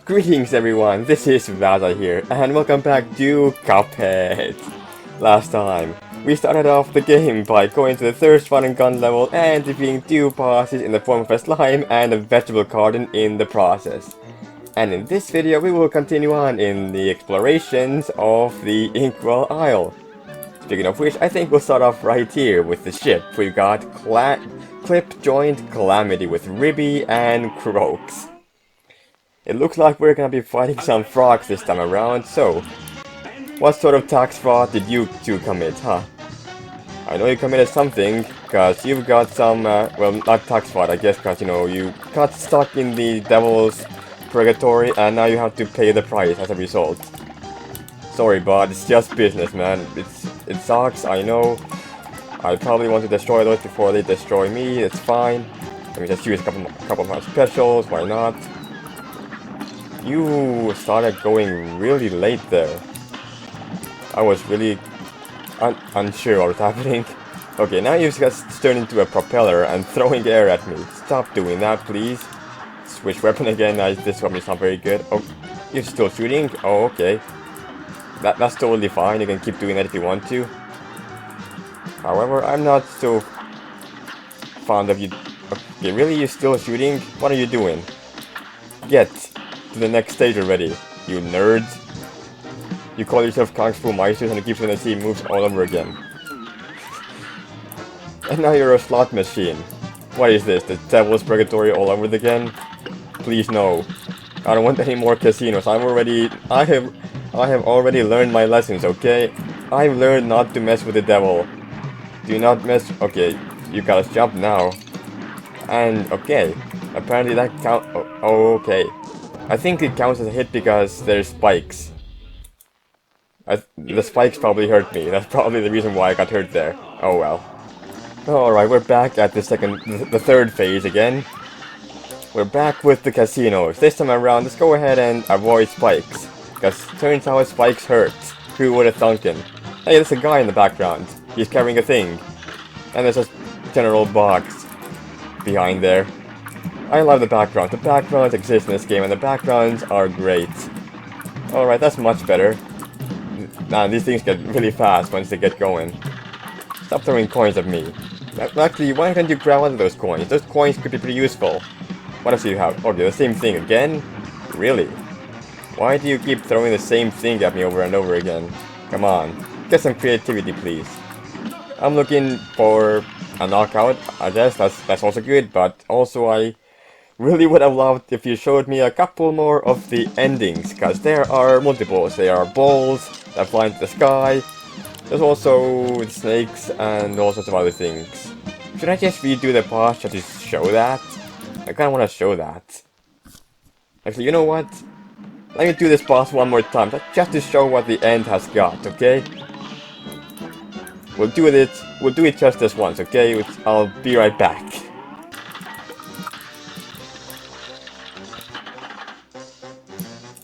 Greetings everyone, this is Vaza here, and welcome back to Cuphead. Last time, we started off the game by going to the thirst run and gun level and defeating two bosses in the form of a slime and a vegetable garden in the process. And in this video we will continue on in the explorations of the Inkwell Isle. Speaking of which, I think we'll start off right here with the ship. We've got Clip-Joint Calamity with Ribby and Croaks. It looks like we're gonna be fighting some frogs this time around, so what sort of tax fraud did you two commit, huh? I know you committed something, cause you've got some, well, not tax fraud, I guess, cause, you know, you got stuck in the devil's purgatory and now you have to pay the price as a result. Sorry, bud, it's just business, man. It sucks, I know. I probably want to destroy those before they destroy me, it's fine. Let me just use a couple of my specials, why not? You started going really late there. I was really unsure what was happening. Okay, now you've just turned into a propeller and throwing air at me. Stop doing that, please. Switch weapon again. This weapon is not very good. Oh, you're still shooting? Oh, okay. That's totally fine. You can keep doing that if you want to. However, I'm not so fond of you. Okay, really? You're still shooting? What are you doing? Get to the next stage already, you nerds. You call yourself Kung Fu Meisters and you keep doing the same moves all over again. And now you're a slot machine. What is this, the Devil's Purgatory all over again? Please no. I don't want any more casinos. I have already learned my lessons, okay? I've learned not to mess with the devil. Do not mess. Okay, you gotta jump now. And okay, apparently that count. Oh, okay. I think it counts as a hit because there's spikes. The spikes probably hurt me. That's probably the reason why I got hurt there. Oh well. Alright, we're back at the third phase again. We're back with the casinos. This time around, let's go ahead and avoid spikes. Because turns out spikes hurt. Who would have thunk him? Hey, there's a guy in the background. He's carrying a thing. And there's a general box behind there. I love the background. The backgrounds exist in this game and the backgrounds are great. Alright, that's much better. Nah, these things get really fast once they get going. Stop throwing coins at me. Actually, why can't you grab onto those coins? Those coins could be pretty useful. What else do you have? Okay, the same thing again? Really? Why do you keep throwing the same thing at me over and over again? Come on, get some creativity please. I'm looking for a knockout, I guess that's also good, but also I really would have loved if you showed me a couple more of the endings, because there are multiples. There are balls that fly into the sky. There's also snakes and all sorts of other things. Should I just redo the boss just to show that? I kinda wanna show that. Actually, you know what? Let me do this boss one more time, just to show what the end has got, okay? We'll do it just this once, okay? I'll be right back.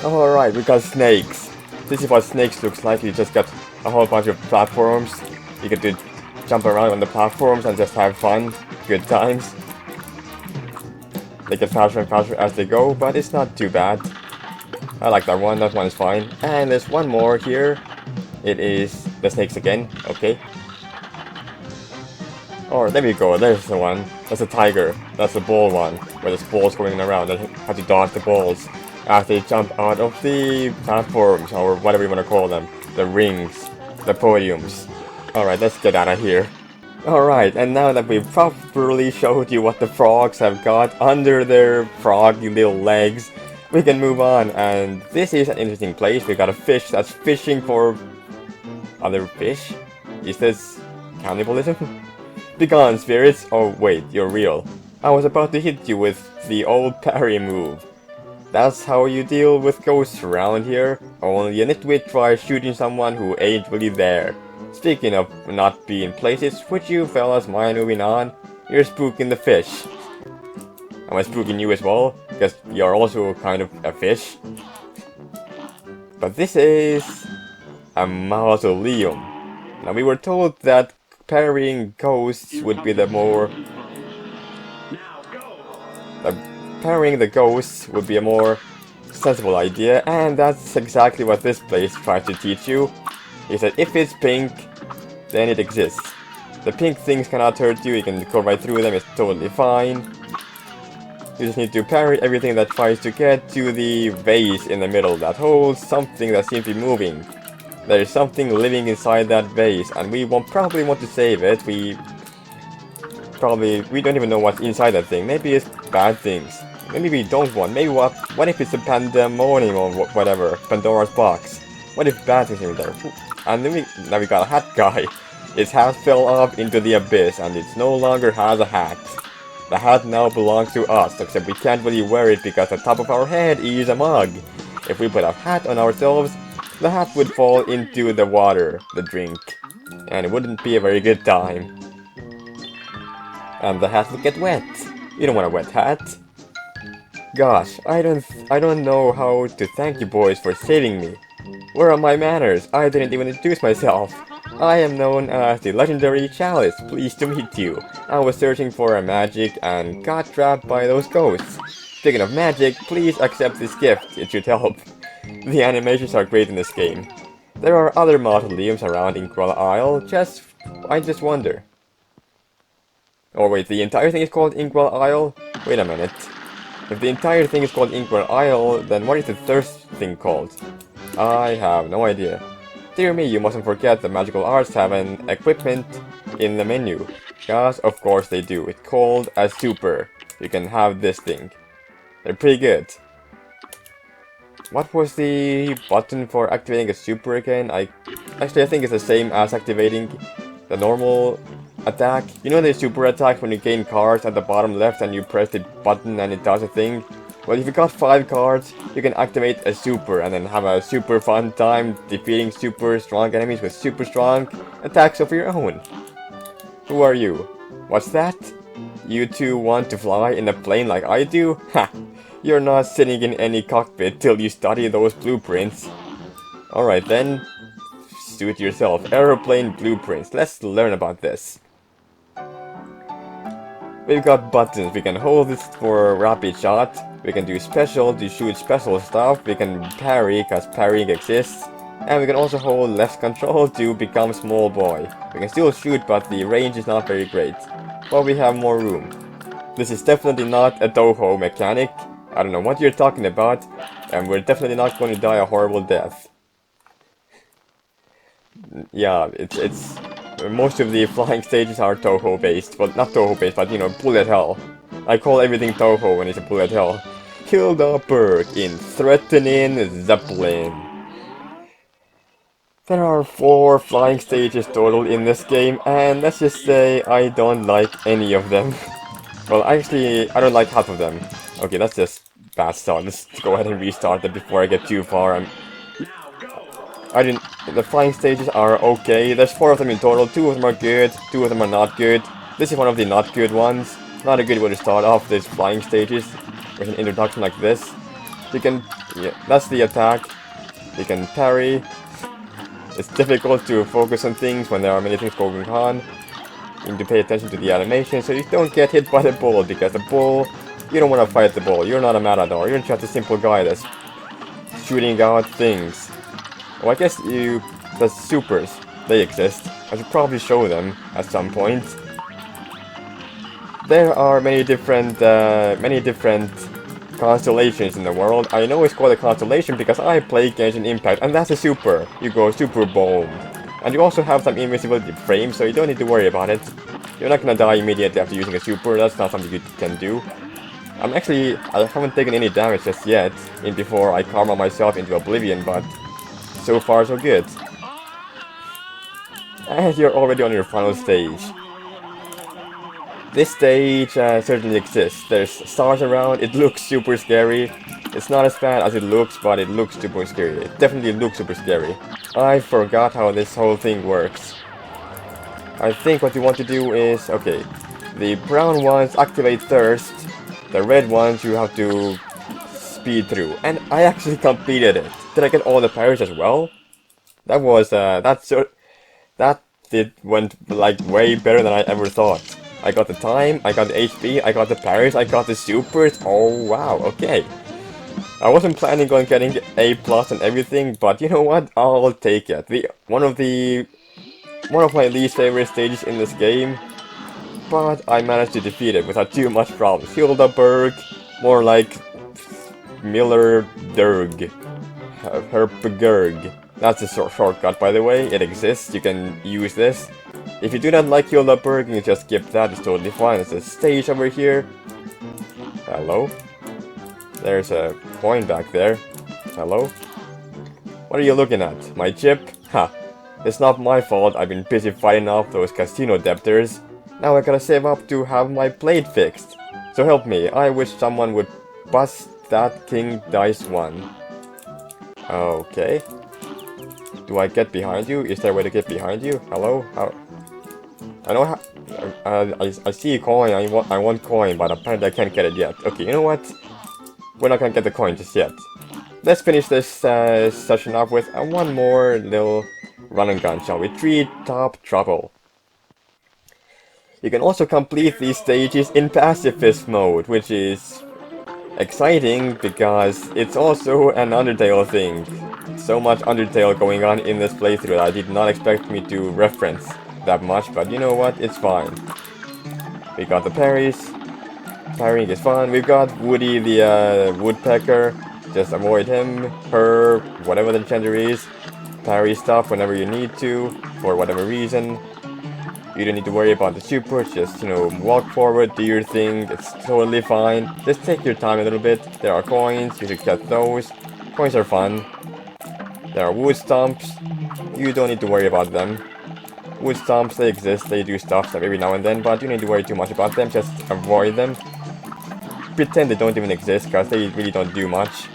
Alright, we got snakes. This is what snakes looks like. You just got a whole bunch of platforms. You get to jump around on the platforms and just have fun. Good times. They get faster and faster as they go, but it's not too bad. I like that one is fine. And there's one more here. It is the snakes again, okay. Oh, there we go, there's the one. That's a tiger. That's the ball one, where there's balls going around and have to dodge the balls as they jump out of the platforms, or whatever you want to call them. The rings, the podiums. Alright, let's get out of here. Alright, and now that we've properly showed you what the frogs have got under their froggy little legs, we can move on, and this is an interesting place. We got a fish that's fishing for other fish. Is this cannibalism? Begone, spirits! Oh wait, you're real. I was about to hit you with the old parry move. That's how you deal with ghosts around here. Only a nitwit tries shooting someone who ain't really there. Speaking of not being places, would you fellas mind moving on? You're spooking the fish. Am I spooking you as well? Because you're also kind of a fish. But this is a mausoleum. Now we were told that parrying ghosts would be the more... parrying the ghosts would be a more sensible idea, and that's exactly what this place tries to teach you. Is that if it's pink, then it exists. The pink things cannot hurt you, you can go right through them, it's totally fine. You just need to parry everything that tries to get to the vase in the middle that holds something that seems to be moving. There is something living inside that vase, and we won't probably want to save it. We don't even know what's inside that thing. Maybe it's bad things. Maybe we don't want. Maybe what if it's a pandemonium or whatever, Pandora's box? What if bad things are in there? And then now we got a hat guy. His hat fell off into the abyss, and it no longer has a hat. The hat now belongs to us, except we can't really wear it because the top of our head is a mug. If we put a hat on ourselves, the hat would fall into the water, the drink, and it wouldn't be a very good time. And the hat would get wet. You don't want a wet hat. Gosh, I don't know how to thank you boys for saving me. Where are my manners? I didn't even introduce myself. I am known as the legendary Chalice. Pleased to meet you. I was searching for a magic and got trapped by those ghosts. Speaking of magic, please accept this gift. It should help. The animations are great in this game. There are other mausoleums around Inkwell Isle. I just wonder. Oh wait, the entire thing is called Inkwell Isle? Wait a minute. If the entire thing is called Inkwell Isle, then what is the thirst thing called? I have no idea. Dear me, you mustn't forget the magical arts have an equipment in the menu. Yes, of course they do. It's called a super. You can have this thing. They're pretty good. What was the button for activating a super again? I think it's the same as activating the normal attack. You know the super attack when you gain cards at the bottom left and you press the button and it does a thing? Well, if you got 5 cards, you can activate a super and then have a super fun time defeating super strong enemies with super strong attacks of your own. Who are you? What's that? You two want to fly in a plane like I do? Ha! You're not sitting in any cockpit till you study those blueprints. Alright then, suit yourself. Aeroplane blueprints. Let's learn about this. We've got buttons. We can hold this for rapid shot. We can do special to shoot special stuff. We can parry because parrying exists. And we can also hold left control to become small boy. We can still shoot, but the range is not very great. But we have more room. This is definitely not a Toho mechanic. I don't know what you're talking about. And we're definitely not going to die a horrible death. Yeah, it's most of the flying stages are Toho based. Well, not Toho based, but you know, bullet hell. I call everything Toho when it's a bullet hell. Hilda Berg in Threatening Zeppelin. There are 4 flying stages total in this game, and let's just say I don't like any of them. Well, actually, I don't like half of them. Okay, that's just bad start. Let's go ahead and restart that before I get too far. The flying stages are okay. There's 4 of them in total. 2 of them are good, 2 of them are not good. This is one of the not good ones. Not a good way to start off these flying stages with an introduction like this. You can, yeah, that's the attack. You can parry. It's difficult to focus on things when there are many things going on. You need to pay attention to the animation so you don't get hit by the bull, because the bull, you don't want to fight the bull. You're not a matador. You're just a simple guy that's shooting out things. Well, I guess the supers, they exist. I should probably show them at some point. There are many different constellations in the world. I know it's called a constellation because I play Genshin Impact, and that's a super. You go super boom. And you also have some invisibility frames, so you don't need to worry about it. You're not gonna die immediately after using a super, that's not something you can do. I haven't taken any damage just yet, before I karma myself into oblivion, but so far so good. And you're already on your final stage. This stage certainly exists. There's stars around, it looks super scary. It's not as bad as it looks, but it looks super scary. It definitely looks super scary. I forgot how this whole thing works. I think what you want to do is, okay, the brown ones activate thirst, the red ones you have to speed through. And I actually completed it. Did I get all the parries as well? That was, went like way better than I ever thought. I got the time, I got the HP, I got the parries, I got the supers. Oh wow, okay. I wasn't planning on getting A+ and everything, but you know what? I'll take it. One of my least favorite stages in this game, but I managed to defeat it without too much problems. Hilda Berg, more like Miller Derg. Herpgerg. That's a shortcut, by the way. It exists. You can use this. If you do not like Hilda Berg, you can just skip that. It's totally fine. There's a stage over here. Hello? There's a coin back there. Hello? What are you looking at? My chip? Ha! It's not my fault. I've been busy fighting off those casino debtors. Now I gotta save up to have my plate fixed. So help me. I wish someone would bust that King Dice 1. Okay. Do I get behind you? Is there a way to get behind you? Hello? How? I know how... I see a coin. I want coin, but apparently I can't get it yet. Okay, you know what? We're not gonna get the coin just yet. Let's finish this session off with one more little run and gun, shall we? Treetop Trouble. You can also complete these stages in pacifist mode, which is exciting because it's also an Undertale thing. So much Undertale going on in this playthrough that I did not expect me to reference that much, but you know what? It's fine. We got the parries. Parrying is fun. We've got Woody the woodpecker. Just avoid him, her, whatever the gender is. Parry stuff whenever you need to, for whatever reason. You don't need to worry about the supers, just, you know, walk forward, do your thing, it's totally fine. Just take your time a little bit. There are coins, you should get those. Coins are fun. There are wood stomps. You don't need to worry about them. Wood stomps, they exist, they do stuff every now and then, but you don't need to worry too much about them, just avoid them. Pretend they don't even exist, because they really don't do much.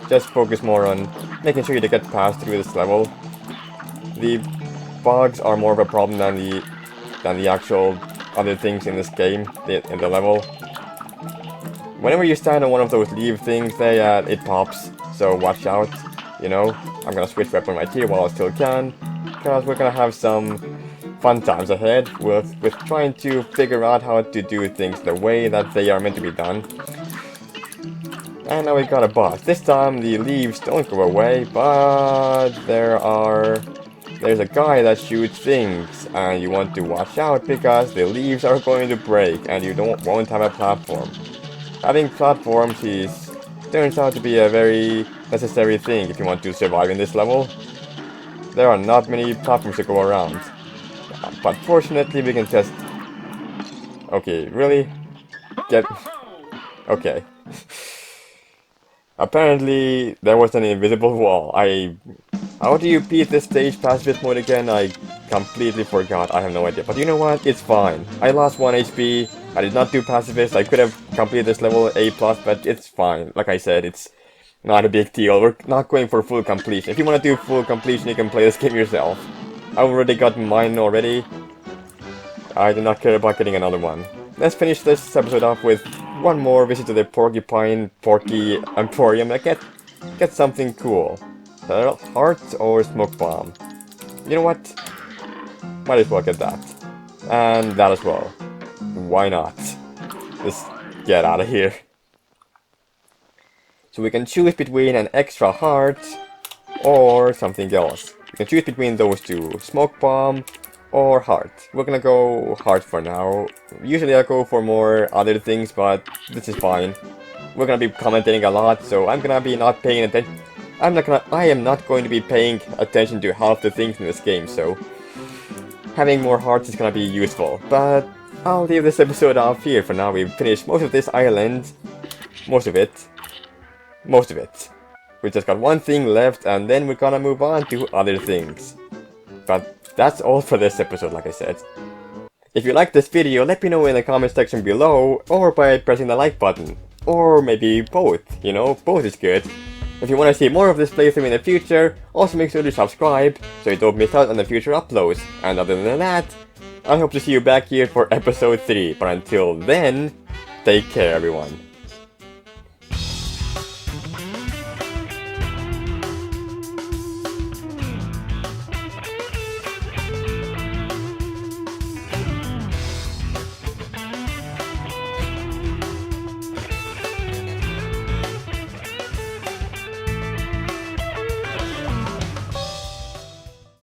Just focus more on making sure you get past through this level. The bugs are more of a problem than the actual other things in this game, in the level. Whenever you stand on one of those leave things, it pops, so watch out, you know. I'm gonna switch weapon right here while I still can, because we're gonna have some fun times ahead with trying to figure out how to do things the way that they are meant to be done. And now we got a boss. This time the leaves don't go away, but there's a guy that shoots things, and you want to watch out because the leaves are going to break and you won't have a platform. Having platforms turns out to be a very necessary thing if you want to survive in this level. There are not many platforms to go around. But fortunately we can just... Okay, really? Okay. Apparently there was an invisible wall. How do you beat this stage pacifist mode again? I completely forgot. I have no idea. But you know what? It's fine. I lost 1 HP. I did not do pacifist. I could have completed this level A+, but it's fine. Like I said, it's not a big deal. We're not going for full completion. If you want to do full completion, you can play this game yourself. I already got mine already. I do not care about getting another one. Let's finish this episode off with one more visit to the Porky Emporium and get something cool. Heart or smoke bomb? You know what? Might as well get that. And that as well. Why not? Just get out of here. So we can choose between an extra heart or something else. You can choose between those two. Smoke bomb or heart. We're gonna go heart for now. Usually I go for more other things, but this is fine. We're gonna be commentating a lot, so I'm gonna be not paying attention. I am not going to be paying attention to half the things in this game, so having more hearts is gonna be useful. But I'll leave this episode off here for now. We've finished most of this island. Most of it. We just got one thing left, and then we're gonna move on to other things. But that's all for this episode, like I said. If you liked this video, let me know in the comment section below, or by pressing the like button. Or maybe both, you know, both is good. If you want to see more of this playthrough in the future, also make sure to subscribe, so you don't miss out on the future uploads. And other than that, I hope to see you back here for episode 3, but until then, take care everyone.